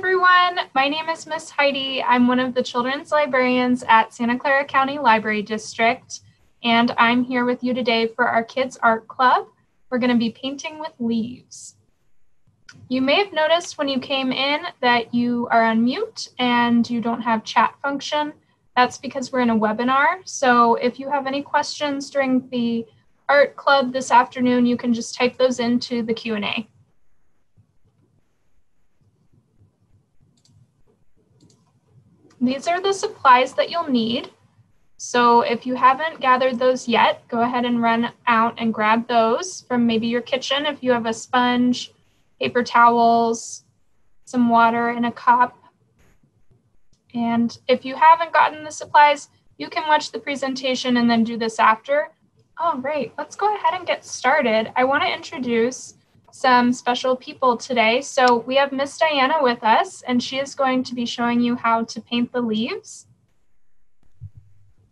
everyone. My name is Miss Heidi. I'm one of the children's librarians at Santa Clara County Library District, and I'm here with you today for our Kids Art Club. We're going to be painting with leaves. You may have noticed when you came in that you are on mute and you don't have chat function. That's because we're in a webinar. So if you have any questions during the art club this afternoon, you can just type those into the Q&A. These are the supplies that you'll need. So if you haven't gathered those yet, go ahead and run out and grab those from maybe your kitchen if you have a sponge, paper towels, some water in a cup. And if you haven't gotten the supplies, you can watch the presentation and then do this after. All right, let's go ahead and get started. I want to introduce some special people today. So we have Miss Diana with us, and she is going to be showing you how to paint the leaves.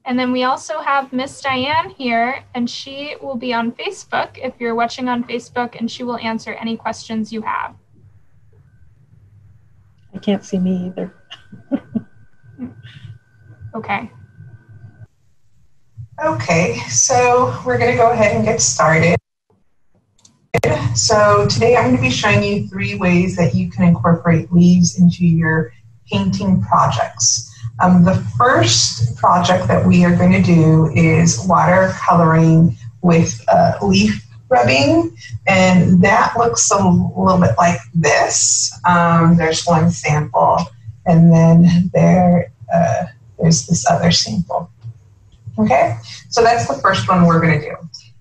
And then we also have Miss Diane here, and she will be on Facebook if you're watching on Facebook, and she will answer any questions you have. I can't see me either. Okay. Okay, so we're going to go ahead and get started. So today I'm going to be showing you 3 ways that you can incorporate leaves into your painting projects. The first project that we are going to do is watercoloring with leaf rubbing, and that looks a little bit like this. There's one sample, and then there's this other sample. Okay, so that's the first one we're going to do.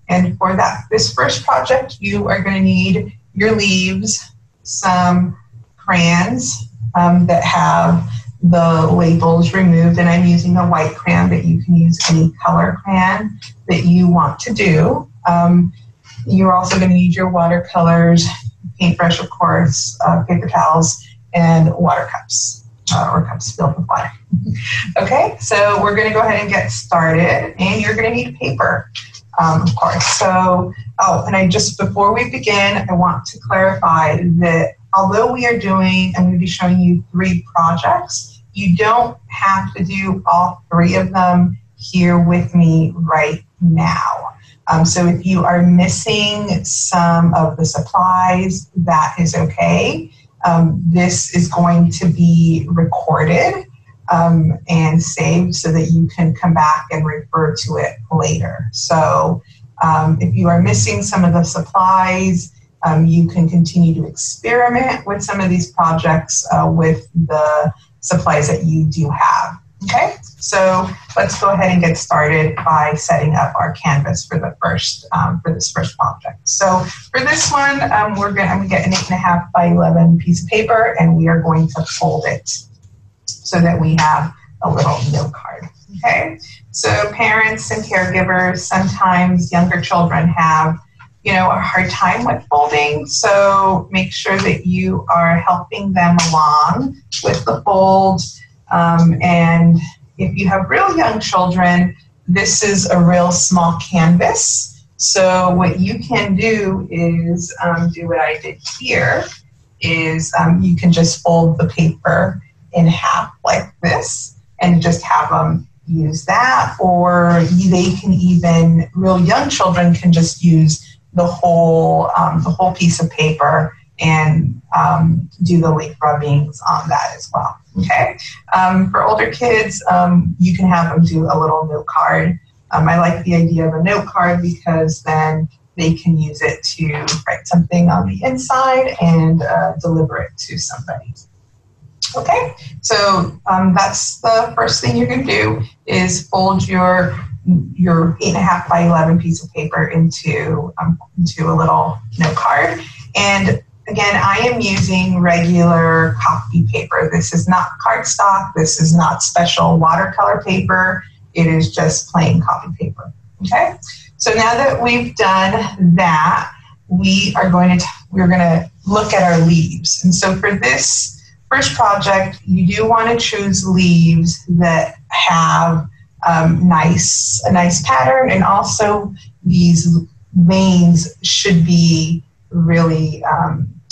And for this first project, you are going to need your leaves, some crayons that have the labels removed, and I'm using a white crayon, but you can use any color crayon that you want to do. You're also going to need your watercolors, paintbrush, of course, paper towels, and water cups, or cups filled with water. Okay, so we're going to go ahead and get started, and you're going to need paper. Of course. So, before we begin, I want to clarify that although I'm going to be showing you 3 projects, you don't have to do all 3 of them here with me right now. So if you are missing some of the supplies, that is okay. This is going to be recorded and saved so that you can come back and refer to it later. So if you are missing some of the supplies, you can continue to experiment with some of these projects with the supplies that you do have. Okay, so let's go ahead and get started by setting up our canvas for the first for this first project. So for this one, I'm going to get an 8.5 by 11 piece of paper, and we are going to fold it so that we have a little note card. Okay, so parents and caregivers, sometimes younger children have, a hard time with folding. So make sure that you are helping them along with the fold. And if you have real young children, this is a real small canvas. So what you can do is do what I did here, is you can just fold the paper in half like this and just have them use that, or they can even, real young children can just use the whole piece of paper and do the leaf rubbings on that as well. Okay. For older kids, you can have them do a little note card. I like the idea of a note card because then they can use it to write something on the inside and deliver it to somebody. Okay, so that's the first thing you're going to do is fold your 8.5 by 11 piece of paper into a little note card. And again, I am using regular copy paper. This is not cardstock. This is not special watercolor paper. It is just plain copy paper. Okay, so now that we've done that, we're going to look at our leaves. And so for this first project, you do want to choose leaves that have a nice pattern, and also these veins should be really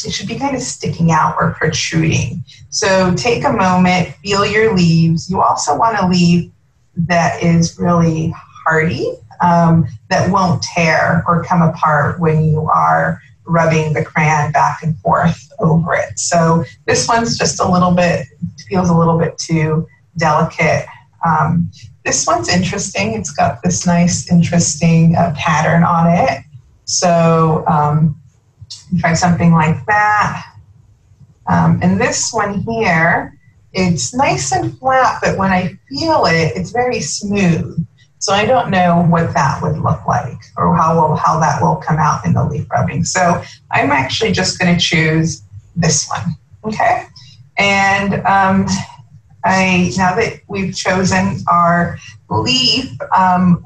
it should be kind of sticking out or protruding. So take a moment, feel your leaves. You also want a leaf that is really hardy, that won't tear or come apart when you are rubbing the crayon back and forth over it. So this one's just a little bit, feels a little bit too delicate. This one's interesting. It's got this nice, interesting pattern on it. So try something like that. And this one here, it's nice and flat, but when I feel it, it's very smooth. So I don't know what that would look like or how that will come out in the leaf rubbing. So I'm actually just going to choose this one, okay? And now that we've chosen our leaf,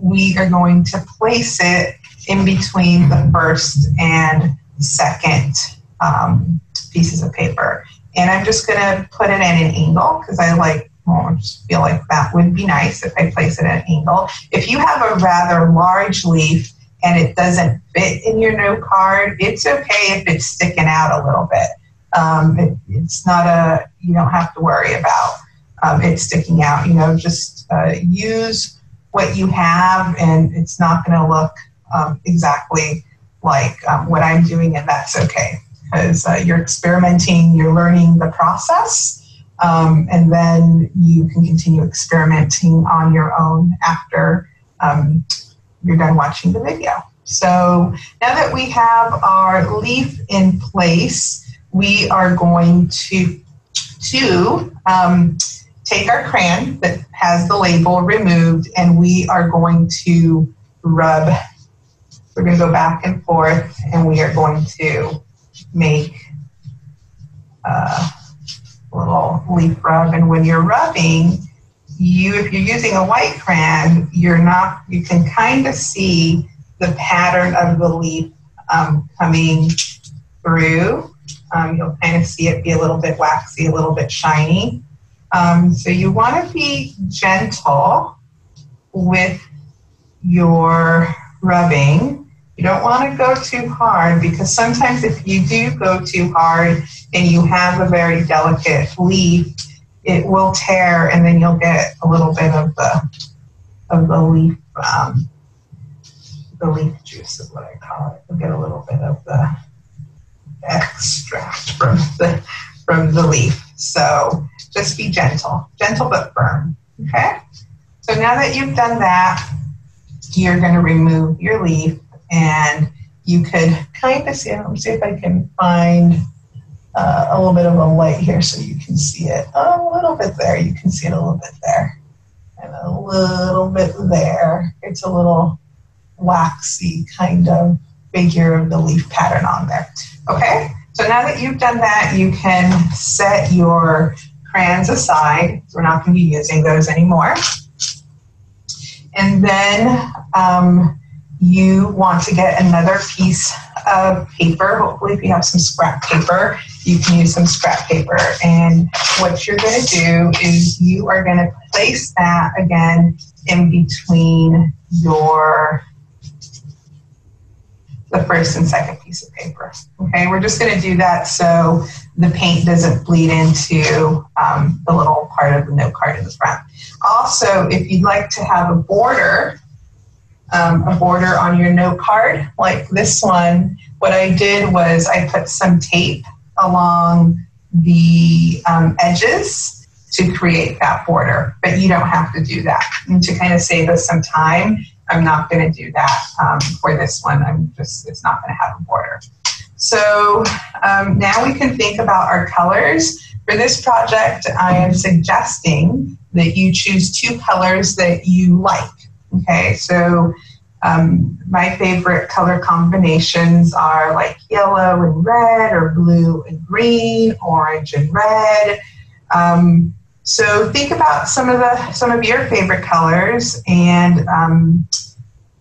we are going to place it in between the first and second pieces of paper. And I'm just going to put it at an angle because I just feel like that would be nice if I place it at an angle. If you have a rather large leaf and it doesn't fit in your note card, it's okay if it's sticking out a little bit. It's not you don't have to worry about it sticking out. Just use what you have, and it's not going to look exactly like what I'm doing, and that's okay because you're experimenting, you're learning the process. And then you can continue experimenting on your own after you're done watching the video. So now that we have our leaf in place, we are going to take our crayon that has the label removed, and we are going to rub. We're going to go back and forth, and we are going to make a little leaf rub. And when you're rubbing, if you're using a white crayon, you can kind of see the pattern of the leaf coming through. You'll kind of see it be a little bit waxy, a little bit shiny. So you want to be gentle with your rubbing. You don't want to go too hard because sometimes if you do go too hard and you have a very delicate leaf, it will tear, and then you'll get a little bit of the leaf juice is what I call it. You'll get a little bit of the extract from the leaf. So just be gentle but firm. Okay. So now that you've done that, you're going to remove your leaf. And you could kind of see it. Let me see if I can find a little bit of a light here so you can see it. A little bit there. You can see it a little bit there. And a little bit there. It's a little waxy kind of figure of the leaf pattern on there. Okay? So now that you've done that, you can set your crayons aside. We're not going to be using those anymore. And then you want to get another piece of paper. Hopefully, if you have some scrap paper, you can use some scrap paper. And what you're going to do is you are going to place that again in between the first and second piece of paper. Okay, we're just going to do that so the paint doesn't bleed into the little part of the note card in the front. Also, if you'd like to have a border on your note card, like this one, what I did was I put some tape along the edges to create that border, but you don't have to do that. And to kind of save us some time, I'm not going to do that for this one. It's not going to have a border. So now we can think about our colors. For this project, I am suggesting that you choose 2 colors that you like. Okay, so my favorite color combinations are like yellow and red, or blue and green, orange and red. So think about some of your favorite colors and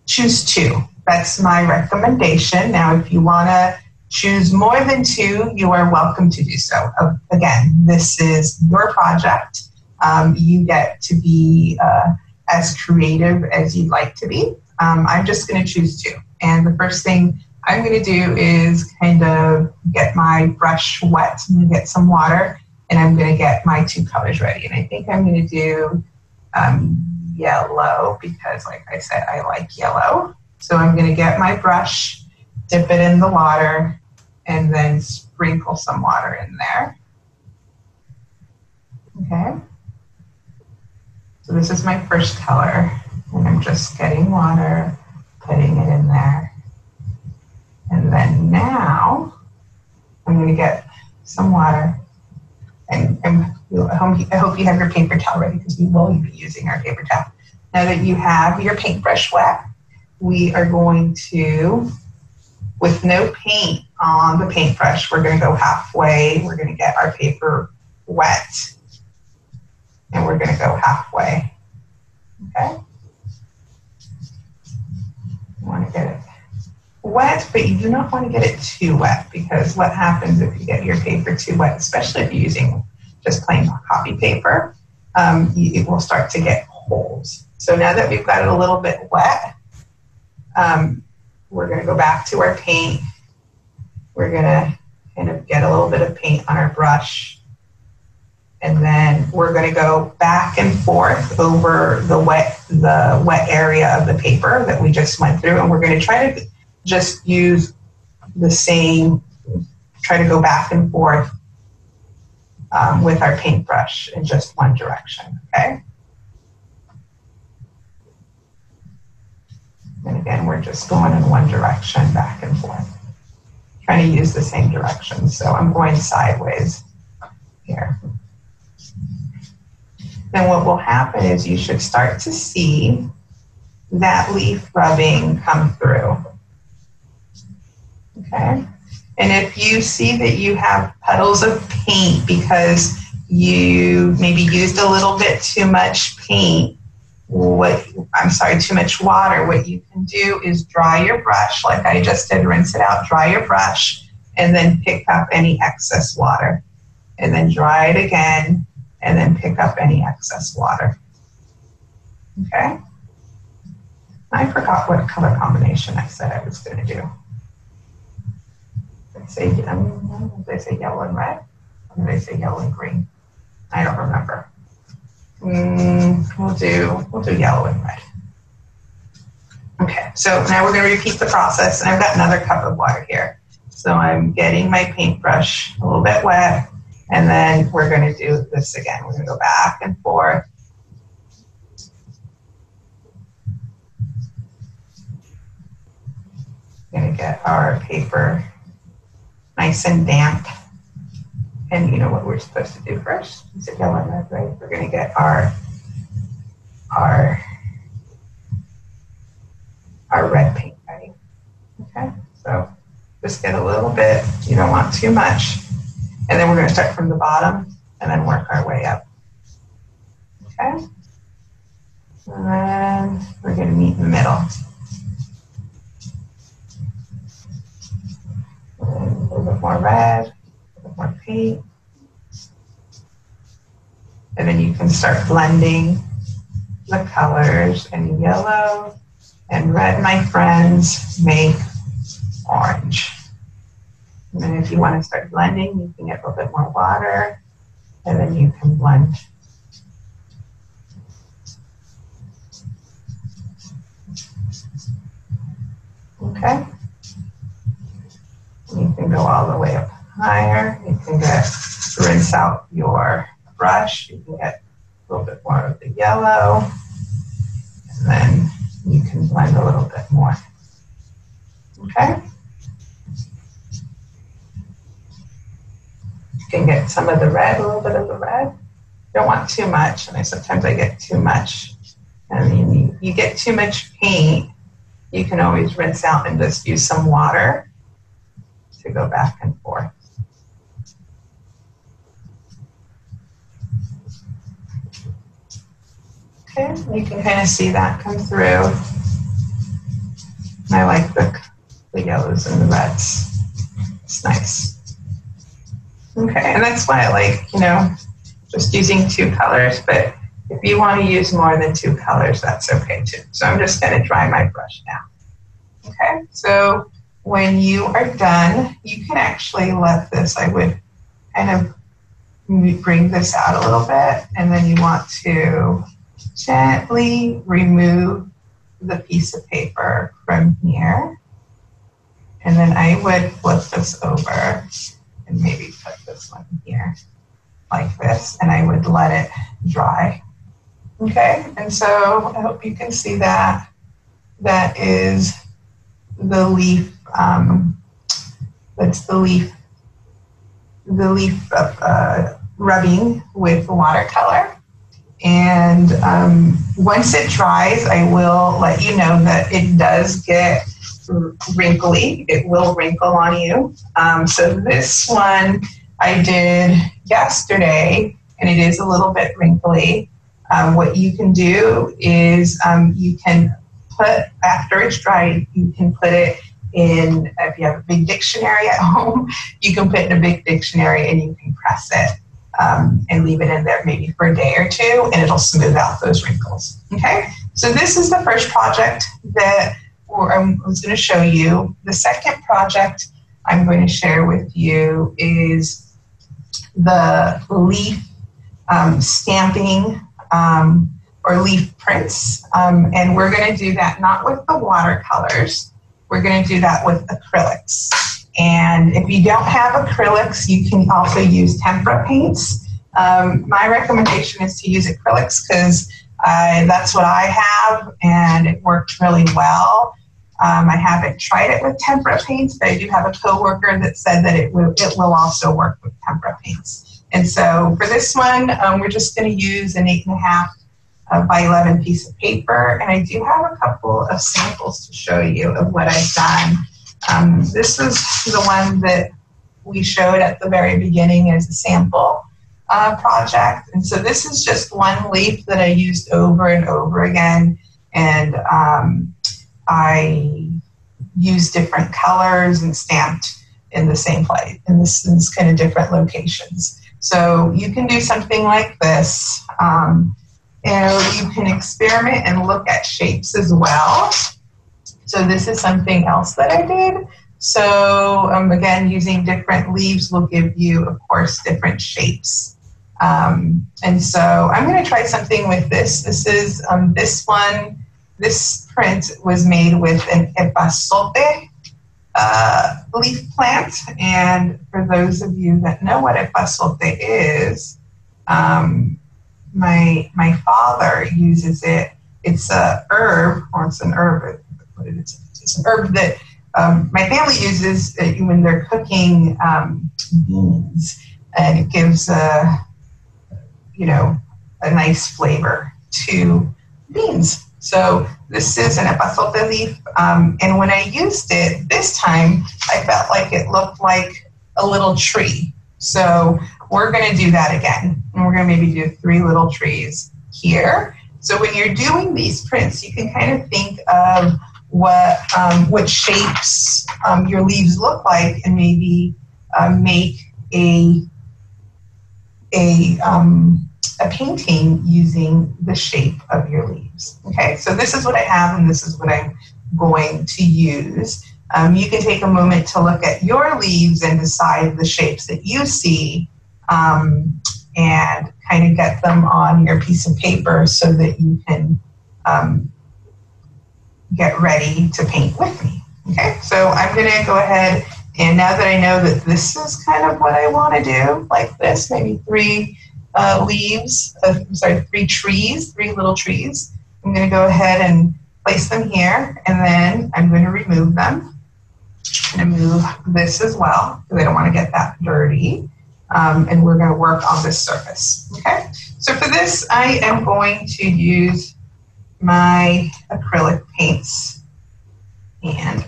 choose 2. That's my recommendation. Now, if you want to choose more than 2, you are welcome to do so. Again, this is your project. You get to be as creative as you'd like to be. I'm just going to choose 2. And the first thing I'm going to do is kind of get my brush wet. I'm going to get some water, and I'm going to get my two colors ready. And I think I'm going to do yellow because, like I said, I like yellow. So I'm going to get my brush, dip it in the water, and then sprinkle some water in there. Okay. So this is my first color, and I'm just getting water, putting it in there. And then now I'm going to get some water, and I hope you have your paper towel ready because we will be using our paper towel. Now that you have your paintbrush wet, we are going to, with no paint on the paintbrush, we're going to go halfway. We're going to get our paper wet, and we're going to go halfway. Okay? You want to get it wet, but you do not want to get it too wet, because what happens if you get your paper too wet, especially if you're using just plain copy paper, it will start to get holes. So now that we've got it a little bit wet, we're going to go back to our paint. We're going to kind of get a little bit of paint on our brush. And then we're going to go back and forth over the wet area of the paper that we just went through. And we're going to try to just use the same, try to go back and forth with our paintbrush in just one direction, okay? And again, we're just going in one direction, back and forth, trying to use the same direction. So I'm going sideways here. Then what will happen is you should start to see that leaf rubbing come through. Okay? And if you see that you have puddles of paint because you maybe used a little bit too much paint, too much water, what you can do is dry your brush like I just did, rinse it out, dry your brush, and then pick up any excess water. And then dry it again, and then pick up any excess water. Okay? I forgot what color combination I said I was going to do. Did I say yellow and red? Or did I say yellow and green? I don't remember. We'll do yellow and red. Okay, so now we're going to repeat the process, and I've got another cup of water here. So I'm getting my paintbrush a little bit wet, and then we're going to do this again. We're going to go back and forth. We're going to get our paper nice and damp. And you know what we're supposed to do first? Is it yellow and red, right? We're going to get our red paint ready. Okay, so just get a little bit. You don't want too much. And then we're going to start from the bottom and then work our way up. Okay? And then we're going to meet in the middle. And a little bit more red, a little bit more paint. And then you can start blending the colors, and yellow and red, my friends, make orange. And then if you want to start blending, you can get a little bit more water, and then you can blend. Okay? You can go all the way up higher. You can rinse out your brush. You can get a little bit more of the yellow, and then you can blend a little bit more. Okay? You can get some of the red, a little bit of the red. Don't want too much, and sometimes I get too much. And you get too much paint, you can always rinse out and just use some water to go back and forth. Okay, you can kind of see that come through. I like the yellows and the reds. It's nice. Okay, and that's why I like, just using two colors, but if you want to use more than two colors, that's okay too. So I'm just going to dry my brush now. Okay, so when you are done, you can actually let this, I would kind of bring this out a little bit, and then you want to gently remove the piece of paper from here. And then I would flip this over and maybe put this one here like this, and I would let it dry. Okay, and so I hope you can see that. That is the leaf, that's the leaf rubbing with watercolor. And once it dries, I will let you know that it does get wrinkly. It will wrinkle on you. So this one I did yesterday, and it is a little bit wrinkly. What you can do is you can put, after it's dried, you can put it in, if you have a big dictionary at home, you can put it in a big dictionary and you can press it and leave it in there maybe for a day or two, and it'll smooth out those wrinkles. Okay, so this is the first project that I was going to show you. The second project I'm going to share with you is the leaf stamping or leaf prints, and we're going to do that not with the watercolors, we're going to do that with acrylics. And if you don't have acrylics, you can also use tempera paints. My recommendation is to use acrylics because that's what I have, and it worked really well. I haven't tried it with tempera paints, but I do have a coworker that said that it will also work with tempera paints. And so for this one, we're just going to use an 8.5 by 11 piece of paper, and I do have a couple of samples to show you of what I've done. This is the one that we showed at the very beginning as a sample project, and so this is just one leaf that I used over and over again, and I used different colors and stamped in the same place, in this kind of different locations. So you can do something like this. And you can experiment and look at shapes as well. So this is something else that I did. So again, using different leaves will give you, of course, different shapes. And so I'm going to try something with this. This is this one. This print was made with an epazote leaf plant. And for those of you that know what epazote is, my father uses it. It's a herb, or it's an herb. It's an herb that my family uses when they're cooking beans, and it gives a nice flavor to beans. So this is an epazote leaf, and when I used it this time, I felt like it looked like a little tree. So we're going to do that again, and we're going to maybe do 3 little trees here. So when you're doing these prints, you can kind of think of what shapes your leaves look like, and maybe make a painting using the shape of your leaves. Okay, so this is what I have, and this is what I'm going to use. You can take a moment to look at your leaves and decide the shapes that you see, and kind of get them on your piece of paper so that you can get ready to paint with me. Okay, so I'm going to go ahead, and now that I know that this is kind of what I want to do, like this, maybe 3 leaves, 3 trees, 3 little trees. I'm going to go ahead and place them here, and then I'm going to remove them. I'm going to move this as well, because I don't want to get that dirty. And we're going to work on this surface. Okay, so for this, I am going to use my acrylic paints, and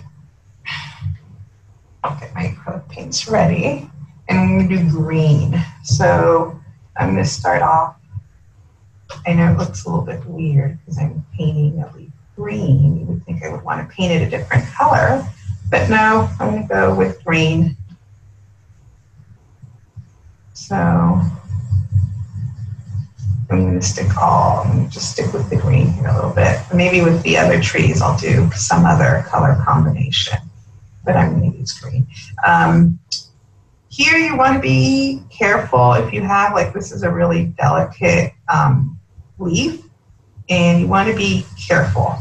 I'll get my acrylic paints ready, and I'm going to do green. So I'm going to start off. I know it looks a little bit weird because I'm painting a leaf green. You would think I would want to paint it a different color, but no, I'm going to go with green. So I'm going to just stick with the green here a little bit. Maybe with the other trees, I'll do some other color combination. but I'm going to use green. Here you want to be careful if you have, like this is a really delicate leaf, and you want to be careful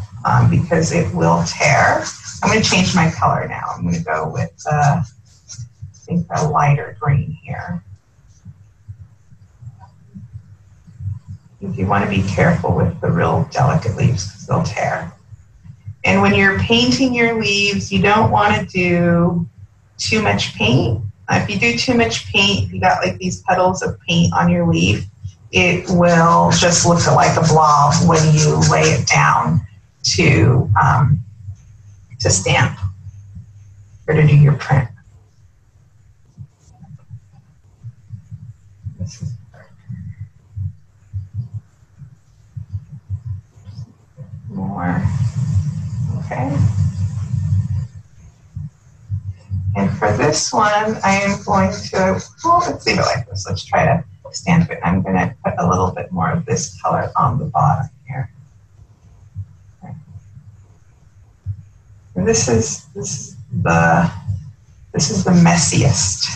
because it will tear. I'm going to change my color now. I'm going to go with, I think, a lighter green here. You want to be careful with the real delicate leaves because they'll tear. And when you're painting your leaves, you don't want to do too much paint. If you do too much paint, if you got like these puddles of paint on your leaf, it will just look like a blob when you lay it down to stamp or to do your print. This is more, okay. And for this one, I am going to, well, let's leave it like this. Let's try to stamp it. I'm going to put a little bit more of this color on the bottom here. Okay. And this is the messiest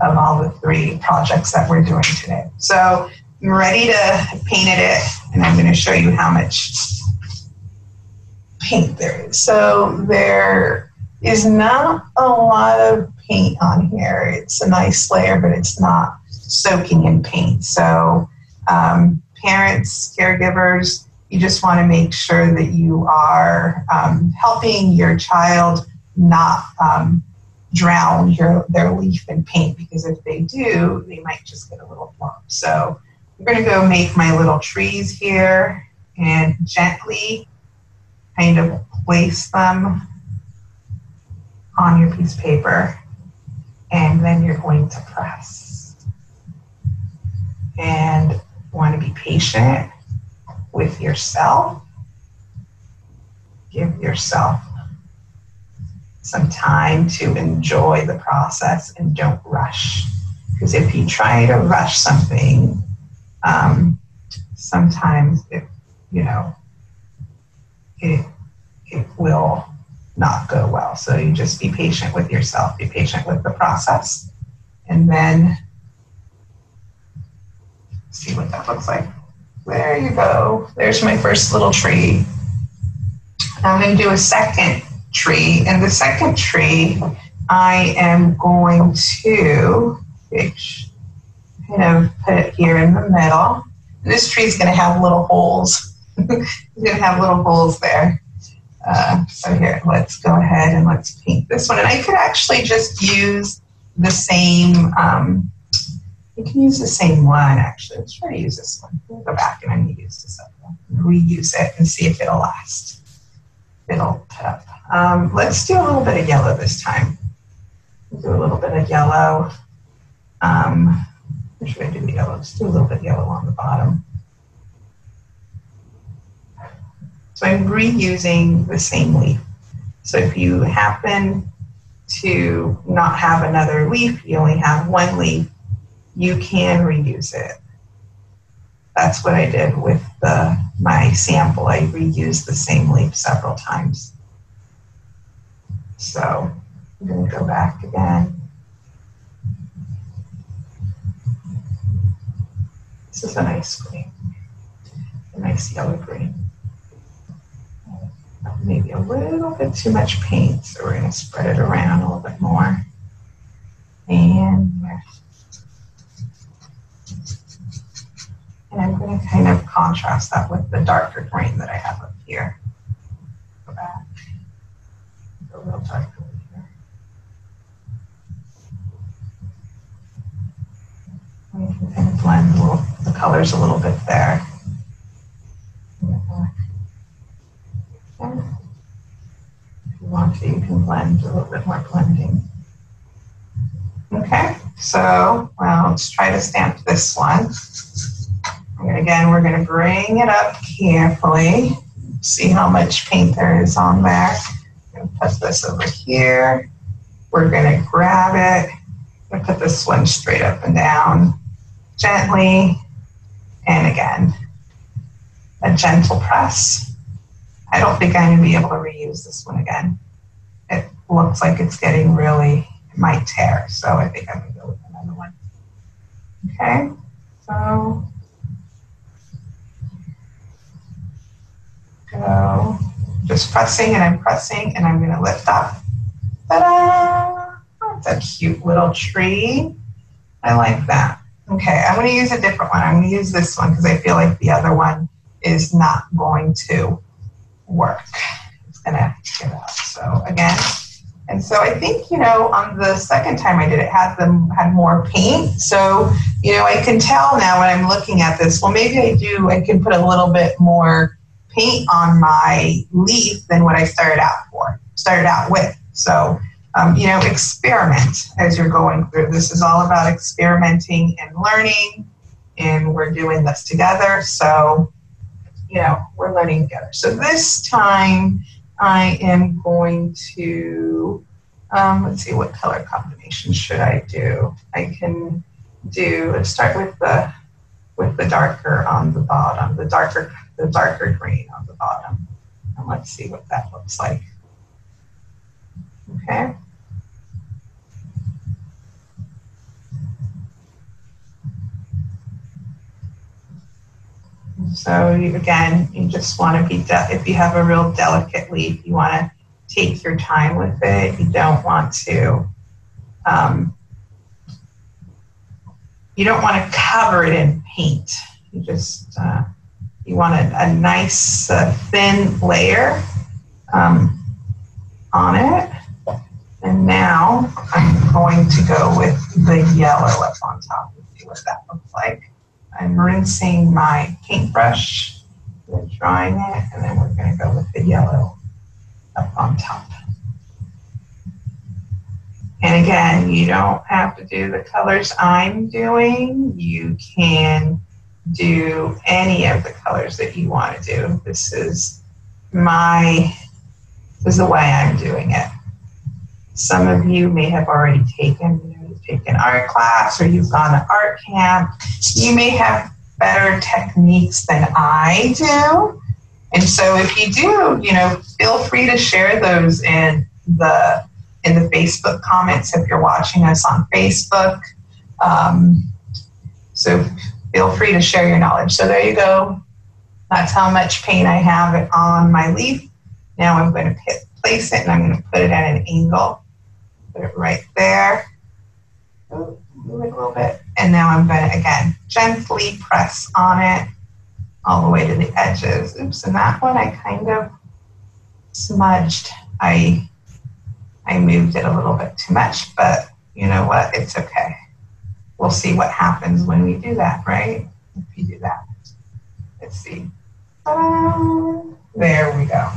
of all the three projects that we're doing today. So I'm ready to paint it, and I'm going to show you how much paint there is. So there is not a lot of paint on here. It's a nice layer, but it's not soaking in paint. So parents, caregivers, you just want to make sure that you are helping your child not drown their leaf in paint, because if they do, they might just get a little lump. So I'm going to go make my little trees here and gently kind of place them on your piece of paper, and then you're going to press. And you want to be patient with yourself. Give yourself some time to enjoy the process and don't rush. Because if you try to rush something, sometimes it will not go well. So you just be patient with yourself, be patient with the process, and then see what that looks like. There you go. There's my first little tree. I'm going to do a second tree, and the second tree I am going to kind of put it here in the middle. And this tree is going to have little holes. It's going to have little holes there. So here, let's go ahead and let's paint this one. And I could actually just use the same, you can use the same one actually. Let's try to use this one. We'll go back and I'm going to use this other one. Reuse it and see if it'll last. It'll put up. Let's do a little bit of yellow this time. We'll do a little bit of yellow. Where should I do the yellow? Let's do a little bit of yellow on the bottom. So I'm reusing the same leaf. So if you happen to not have another leaf, you only have one leaf, you can reuse it. That's what I did with my sample. I reused the same leaf several times. So I'm going to go back again. This is a nice green, a nice yellow green. Maybe a little bit too much paint, so we're going to spread it around a little bit more. And I'm going to kind of contrast that with the darker green that I have up here. Go back. Go a little darker here. And you can kind of blend the colors a little bit there. If you want to, you can blend a little bit more blending. Okay, so let's try to stamp this one. And again, we're going to bring it up carefully. See how much paint there is on there. I'm going to put this over here. We're going to grab it. I'm going to put this one straight up and down gently. And again, a gentle press. I don't think I'm going to be able to reuse this one again. looks like it's getting really, it might tear. So I think I'm gonna go with another one. Okay, so go, just pressing and I'm pressing and I'm gonna lift up. Ta-da! That's a cute little tree. I like that. Okay, I'm gonna use a different one. I'm gonna use this one because I feel like the other one is not going to work. It's gonna give out. So again, and so I think, you know, on the second time I did it, had more paint. So, you know, I can tell now when I'm looking at this, well, maybe I can put a little bit more paint on my leaf than what I started out with. So, you know, experiment as you're going through. This is all about experimenting and learning, and we're doing this together. So, you know, we're learning together. So this time I am going to, let's see, what color combination should I do? I can do, let's start with the darker on the bottom, the darker green on the bottom. And let's see what that looks like. Okay. So again, you just want to be, if you have a real delicate leaf, you want to take your time with it. You don't want to, cover it in paint. You just, you want a nice thin layer on it. And now I'm going to go with the yellow up on top and see what that looks like. I'm rinsing my paintbrush, drying it, and then we're going to go with the yellow up on top. And again, you don't have to do the colors I'm doing. You can do any of the colors that you want to do. This is the way I'm doing it. Some of you may have already taken art class or you've gone to art camp. You may have better techniques than I do. And so if you do, you know, feel free to share those in the Facebook comments if you're watching us on Facebook. So feel free to share your knowledge. So there you go. That's how much paint I have on my leaf. Now I'm going to place it and I'm going to put it at an angle. Put it right there. Move it a little bit. And now I'm going to, again, gently press on it all the way to the edges. Oops, and that one I kind of smudged. I moved it a little bit too much, but you know what? It's okay. We'll see what happens when we do that, right? If you do that. Let's see. There we go.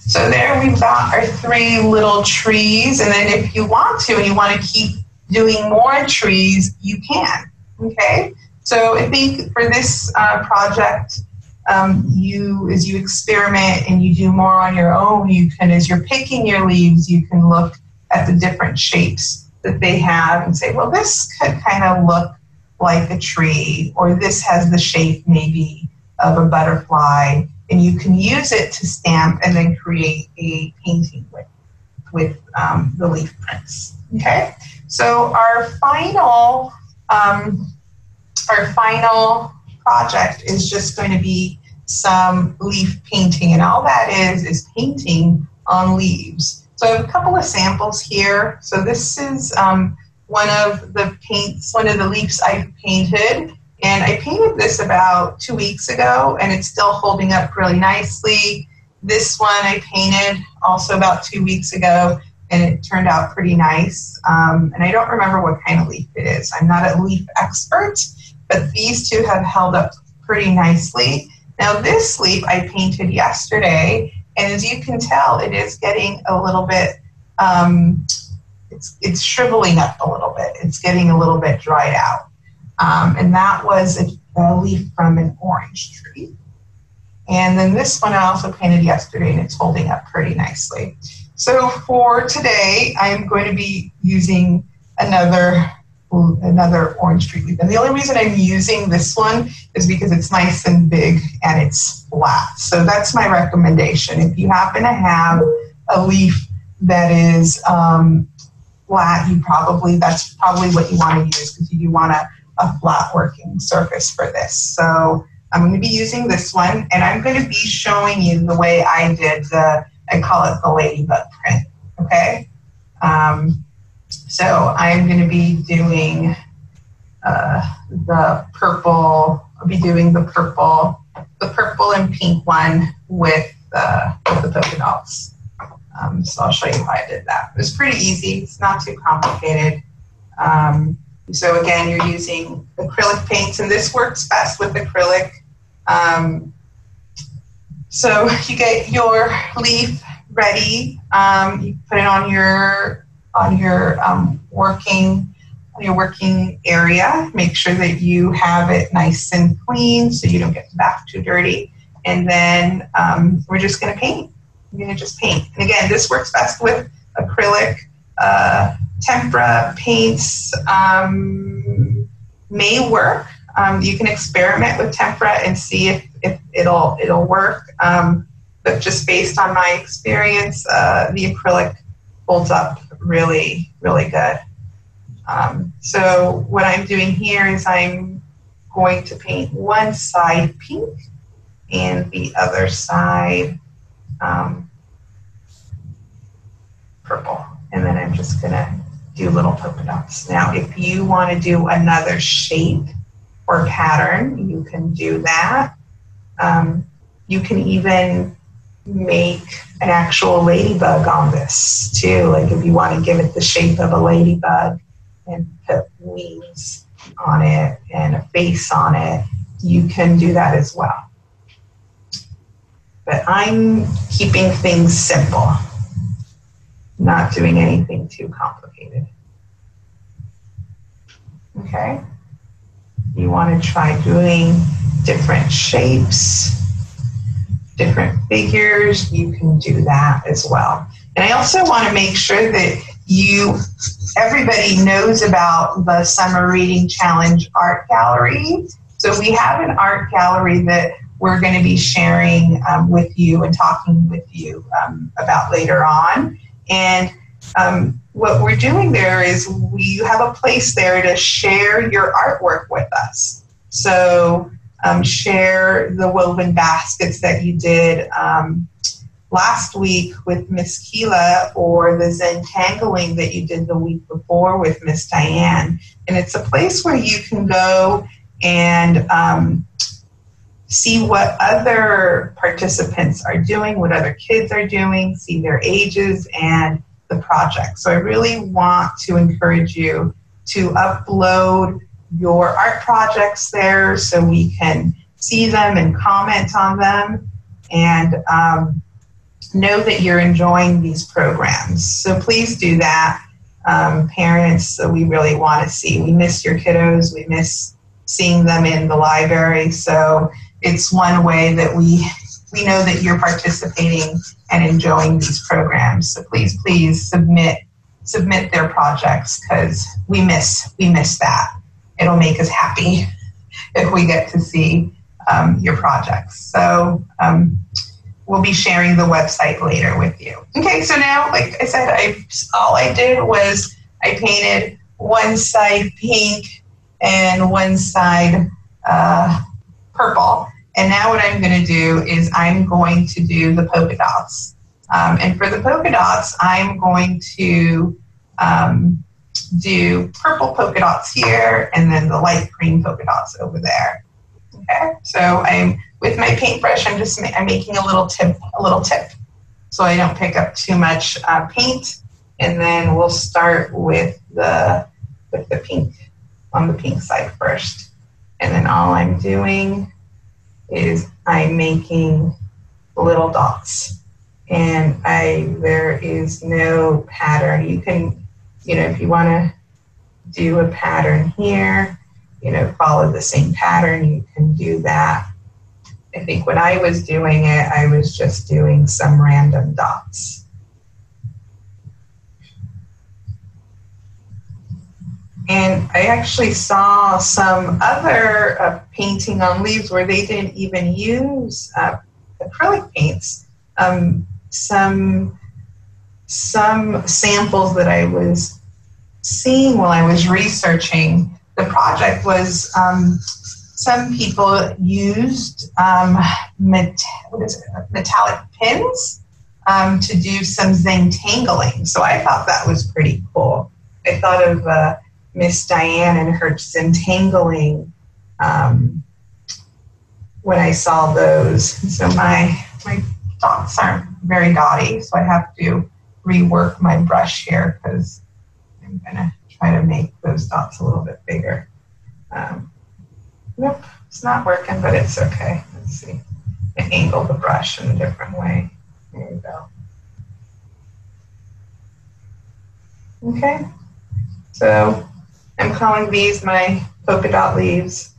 So there we've got our 3 little trees, and then if you want to and you want to keep doing more trees, you can, okay? So I think for this project, as you experiment and you do more on your own, you can, as you're picking your leaves, you can look at the different shapes that they have and say, well, this could kind of look like a tree, or this has the shape maybe of a butterfly, and you can use it to stamp and then create a painting with the leaf prints. Okay, so our final project is just going to be some leaf painting, and all that is painting on leaves. So I have a couple of samples here. So this is one of the leaves I've painted. And I painted this about 2 weeks ago, and it's still holding up really nicely. This one I painted also about 2 weeks ago, and it turned out pretty nice. And I don't remember what kind of leaf it is. I'm not a leaf expert, but these two have held up pretty nicely. Now this leaf I painted yesterday, and as you can tell, it is getting a little bit, it's shriveling up a little bit. It's getting a little bit dried out. And that was a leaf from an orange tree. And then this one I also painted yesterday, and it's holding up pretty nicely. So for today, I'm going to be using another orange tree leaf. And the only reason I'm using this one is because it's nice and big and it's flat. So that's my recommendation. If you happen to have a leaf that is flat, that's probably what you want to use, because you do want a flat working surface for this. So I'm going to be using this one, and I'm going to be showing you the way I did I call it the ladybug print, okay? So I'm going to be doing the purple. I'll be doing the purple and pink one with the polka dots. So I'll show you how I did that. It was pretty easy. It's not too complicated. So again, you're using acrylic paints, and this works best with acrylic. So you get your leaf ready. You put it on your working area. Make sure that you have it nice and clean so you don't get the back too dirty. And then we're just going to paint. We're going to just paint. And again, this works best with acrylic. Tempera paints may work. You can experiment with tempera and see if it'll work. But just based on my experience, the acrylic holds up really, really good. So what I'm doing here is I'm going to paint one side pink and the other side purple. And then I'm just going to do little polka dots. Now, if you want to do another shape or pattern, you can do that. You can even make an actual ladybug on this too. Like if you want to give it the shape of a ladybug and put wings on it and a face on it, you can do that as well. But I'm keeping things simple, not doing anything too complicated. Okay? You want to try doing different shapes, different figures, you can do that as well. And I also want to make sure that everybody knows about the Summer Reading Challenge Art Gallery. So we have an art gallery that we're going to be sharing with you and talking with you about later on. And what we're doing there is we have a place there to share your artwork with us. So share the woven baskets that you did last week with Miss Keela, or the Zentangling that you did the week before with Miss Diane. And it's a place where you can go and see what other participants are doing, what other kids are doing, see their ages and the project. So I really want to encourage you to upload your art projects there so we can see them and comment on them, and know that you're enjoying these programs. So please do that. Parents, we really want to see. We miss your kiddos. We miss seeing them in the library. So it's one way that we know that you're participating and enjoying these programs. So please submit their projects, because we miss that. It'll make us happy if we get to see your projects. So we'll be sharing the website later with you. Okay, so now, like I said, all I did was I painted one side pink and one side purple. And now what I'm going to do is I'm going to do the polka dots. And for the polka dots, I'm going to do purple polka dots here and then the light green polka dots over there. Okay, so I'm with my paintbrush. I'm making a little tip, so I don't pick up too much paint. And then we'll start with the pink on the pink side first. And then all I'm doing is I'm making little dots. And there is no pattern. You can, if you want to do a pattern here, follow the same pattern, you can do that. I think when I was doing it, I was just doing some random dots. And I actually saw some other painting on leaves where they didn't even use acrylic paints. Some some samples that I was seeing while I was researching the project was some people used metallic pins to do some zentangling. So I thought that was pretty cool. I thought of Miss Diane and her zentangling when I saw those. So my dots aren't very dotty, so I have to rework my brush here because I'm gonna try to make those dots a little bit bigger. Nope, it's not working, but it's okay. Let's see. I angle the brush in a different way. There you go. Okay, so I'm calling these my polka dot leaves.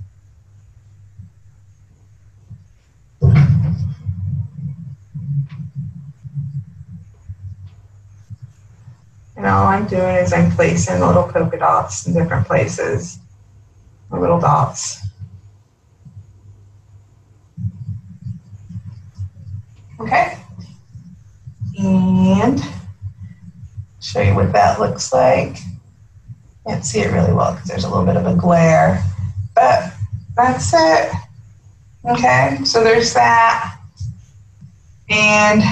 And all I'm doing is I'm placing little polka dots in different places, or little dots. Okay, and show you what that looks like. Can't see it really well because there's a little bit of a glare, but that's it. Okay, so there's that. And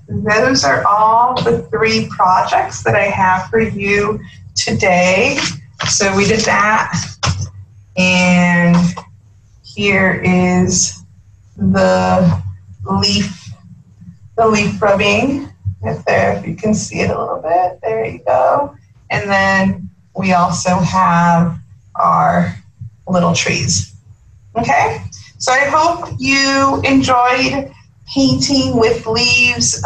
those are all the 3 projects that I have for you today. So we did that. And here is the leaf rubbing right there, if you can see it a little bit. There you go. And then we also have our little trees. Okay, so I hope you enjoyed painting with leaves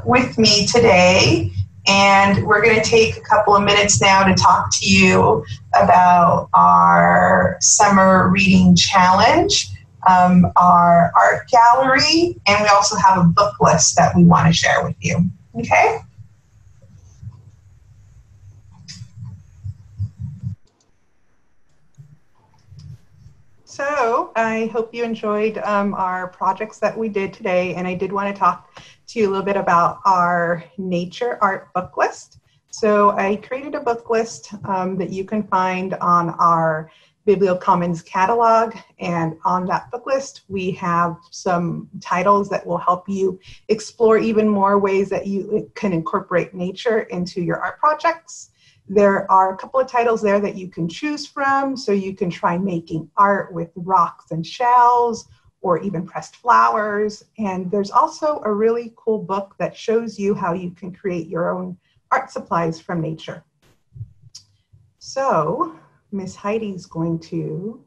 with me today. And we're going to take a couple of minutes now to talk to you about our summer reading challenge, our art gallery, and we also have a book list that we want to share with you. Okay? So I hope you enjoyed our projects that we did today, and I did want to talk to you a little bit about our nature art book list. So I created a book list that you can find on our BiblioCommons catalog, and on that book list we have some titles that will help you explore even more ways that you can incorporate nature into your art projects. There are a couple of titles there that you can choose from, so you can try making art with rocks and shells or even pressed flowers. And there's also a really cool book that shows you how you can create your own art supplies from nature. So Miss Heidi's going to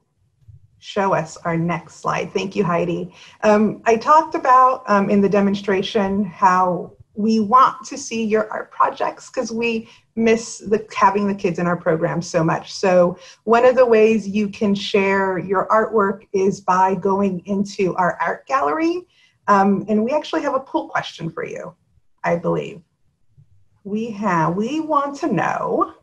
show us our next slide. Thank you, Heidi. I talked about in the demonstration how we want to see your art projects because we miss having the kids in our program so much. So one of the ways you can share your artwork is by going into our art gallery. And we actually have a poll question for you, I believe. We want to know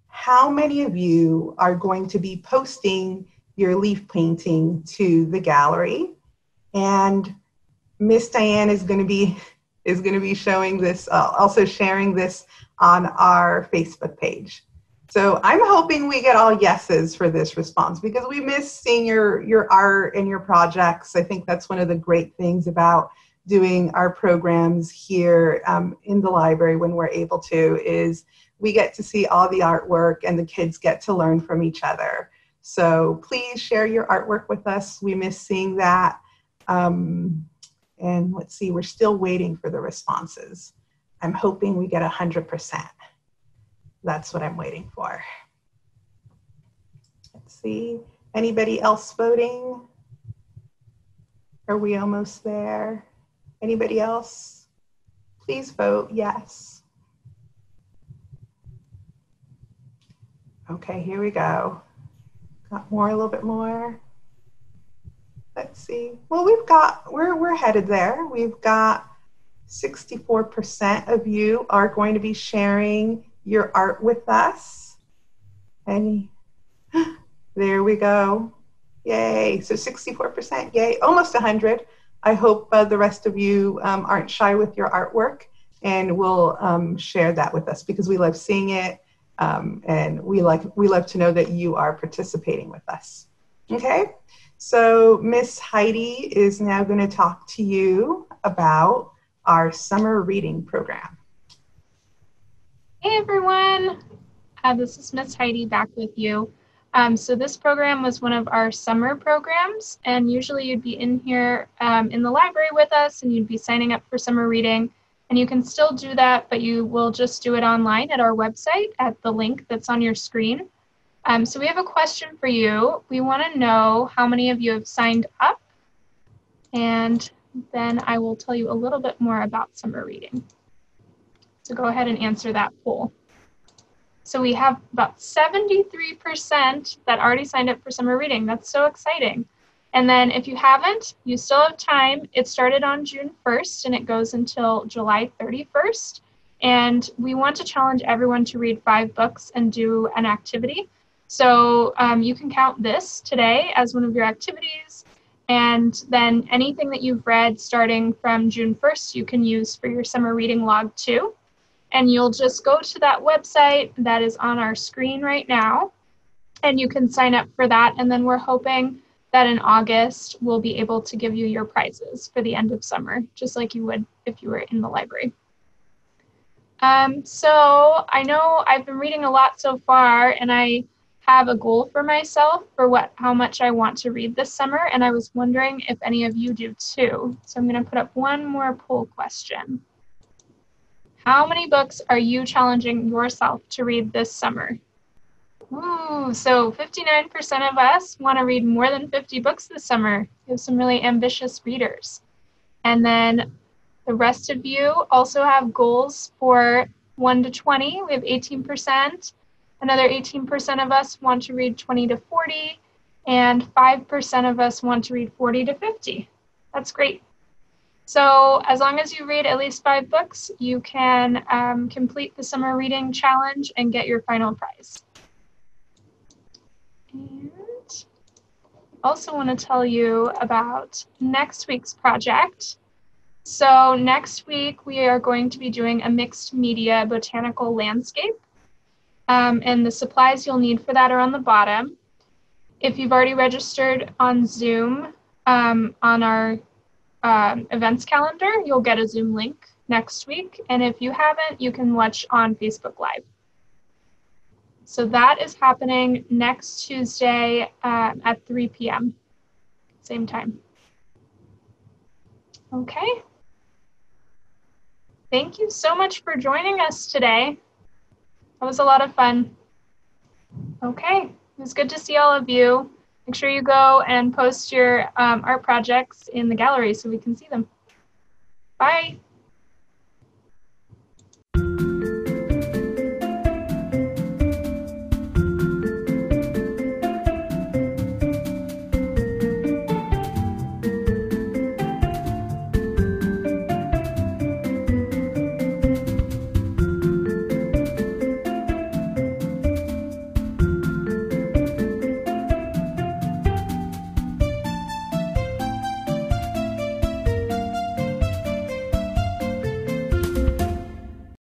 how many of you are going to be posting your leaf painting to the gallery. And Miss Diane is going to be showing this, also sharing this on our Facebook page. So I'm hoping we get all yeses for this response because we miss seeing your art and your projects. I think that's one of the great things about doing our programs here in the library when we're able to, is we get to see all the artwork and the kids get to learn from each other. So please share your artwork with us. We miss seeing that. And let's see, we're still waiting for the responses. I'm hoping we get 100%. That's what I'm waiting for. Let's see, anybody else voting? Are we almost there? Anybody else? Please vote yes. Okay, here we go. Got more, a little bit more. Let's see. Well, we're headed there. We've got 64% of you are going to be sharing your art with us. And there we go. Yay. So 64%, yay. Almost 100. I hope the rest of you aren't shy with your artwork. and will share that with us because we love seeing it, and we love to know that you are participating with us. Okay, so Miss Heidi is now going to talk to you about our summer reading program. Hey everyone, this is Miss Heidi back with you. So this program was one of our summer programs, and usually you'd be in here in the library with us and you'd be signing up for summer reading. And you can still do that, but you will just do it online at our website at the link that's on your screen. So we have a question for you. We want to know how many of you have signed up, and then I will tell you a little bit more about summer reading. So go ahead and answer that poll. So we have about 73% that already signed up for summer reading. That's so exciting. And then if you haven't, you still have time. It started on June 1st and it goes until July 31st. And we want to challenge everyone to read 5 books and do an activity. So you can count this today as one of your activities. And then anything that you've read starting from June 1st, you can use for your summer reading log too. And you'll just go to that website that is on our screen right now, and you can sign up for that. And then we're hoping that in August, we'll be able to give you your prizes for the end of summer, just like you would if you were in the library. So I know I've been reading a lot so far, and I have a goal for myself for how much I want to read this summer. And I was wondering if any of you do too. So I'm going to put up one more poll question. How many books are you challenging yourself to read this summer? Ooh, so 59% of us want to read more than 50 books this summer. We have some really ambitious readers. And then the rest of you also have goals for 1 to 20. We have 18%. Another 18% of us want to read 20 to 40. And 5% of us want to read 40 to 50. That's great. So as long as you read at least 5 books, you can complete the summer reading challenge and get your final prize. And also want to tell you about next week's project. So next week, we are going to be doing a mixed media botanical landscape. And the supplies you'll need for that are on the bottom. If you've already registered on Zoom on our events calendar, you'll get a Zoom link next week. And if you haven't, you can watch on Facebook Live. So that is happening next Tuesday at 3 p.m. Same time. Okay. Thank you so much for joining us today. That was a lot of fun. Okay, it was good to see all of you. Make sure you go and post your art projects in the gallery so we can see them. Bye.